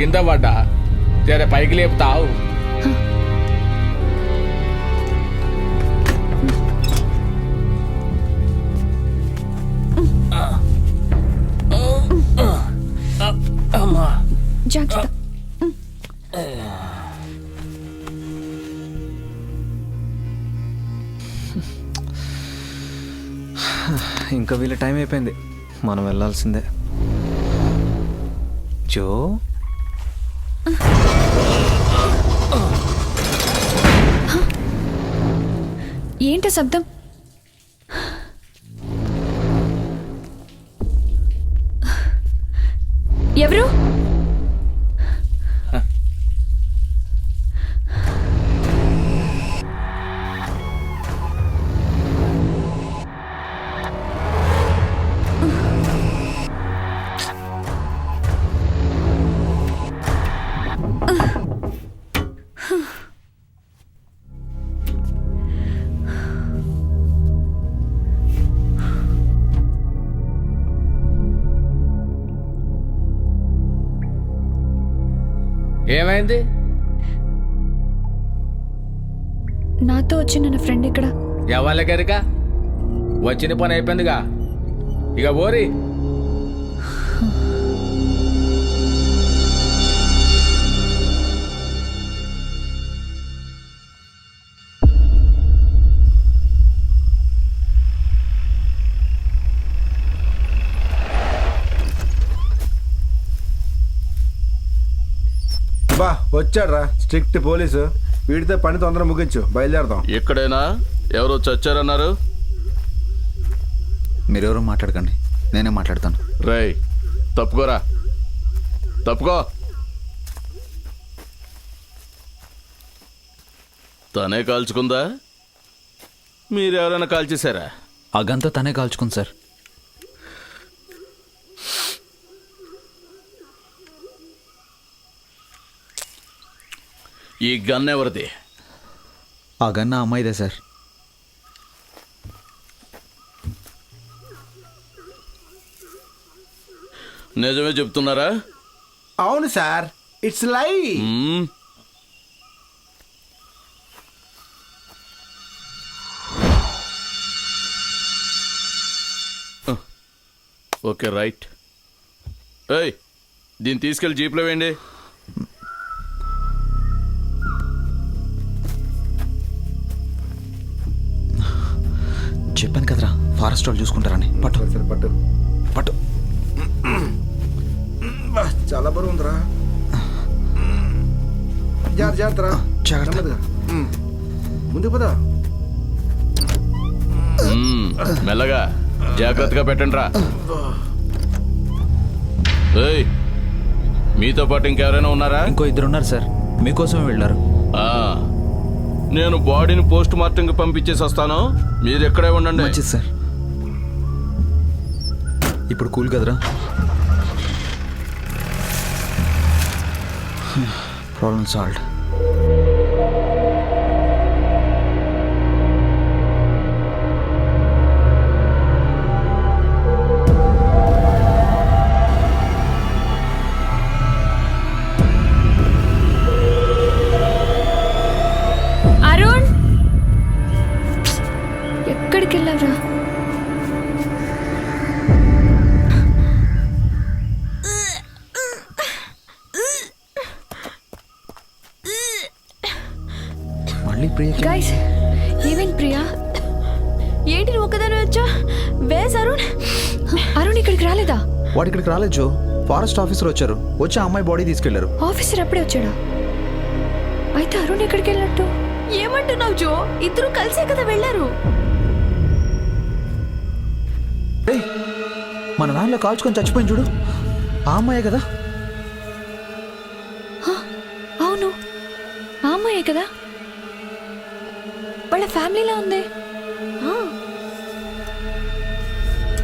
కింద పడ్డా తెర పైకి లేపుతావు. జాగ్రత్త. ఇంకా వీళ్ళ టైం అయిపోయింది, మనం వెళ్ళాల్సిందే. జో ఏంట శబ్దం? ఎవరు? ఏమైంది? నాతో వచ్చిన నా ఫ్రెండ్ ఇక్కడ. ఎవరి గరిక వచ్చిన పని అయిపోయిందిగా, ఇక ఓరి. బా వచ్చాడ్రా స్ట్రిక్ట్ పోలీసు. వీడితే పని తొందరగా ముగించు, బయలుదేరదాం. ఎక్కడైనా ఎవరో చచ్చారన్నారు? మీరెవరో మాట్లాడకండి, నేనే మాట్లాడతాను. రేయ్ తప్పుకోరా, తప్పుకో. తనే కాల్చుకుందా, మీరెవరైనా కాల్చేశారా? ఆ గంతో తనే కాల్చుకుంది సార్. ఈ గన్ ఎవరిది? ఆ గన్ ఆ అమ్మాయిదే సార్. నిజమే చెప్తున్నారా? అవును సార్, ఇట్స్ లై. Okay right. ఏయ్ దీన్ని తీసుకెళ్ళి జీప్లో వేయండి. చెప్పాను కదరా, ఫారెస్ట్ వాళ్ళు చూసుకుంటారని. పట్టు సరే పట్టు పట్టు. బా, చాలా బరువు ఉందిరా. జాగ్రత్తరా, జాగ్రత్త. ముందుకు పదా. మెల్లగా జాగ్రత్తగా పెట్టండి రా. ఏయ్ మీతో పాటు ఇంకెవరైనా ఉన్నారా? ఇంకో 2 ఉన్నారు సార్, మీకోసమే వెళ్ళారు. నేను బాడీని పోస్ట్ మార్టంకి పంపించేసి వస్తాను, మీరు ఎక్కడే ఉండండి. మంచిది సార్. ఇప్పుడు కూల్ కదరా? Problem solved. అరుణ్, ఎక్కడికి వెళ్ళావురా? మళ్ళీ ప్రియ. గైస్, ఏమైంది ప్రియా? ఏంటి నువ్వు ఒక్కదాని వచ్చా? వేస్ అరుణ్. అరుణ్ ఇక్కడికి రాలేదా? వాడు ఇక్కడికి రాలేదు జో, ఫారెస్ట్ ఆఫీసర్ వచ్చారు, వచ్చి ఆ అమ్మాయి బాడీ తీసుకెళ్లారు. ఆఫీసర్ అప్పుడే వచ్చాడా? అయితే అరుణ్ ఎక్కడికి వెళ్ళినట్టు? ఏమంటున్నావు జో? ఇద్దరు కలిసే కదా వెళ్ళారు. మన వ్యాన్లో కాల్చుకొని చచ్చిపోయింది చూడు, ఆ అమ్మాయే కదా? అవును, ఆ అమ్మాయే కదా. వాళ్ళ ఫ్యామిలీలా ఉంది.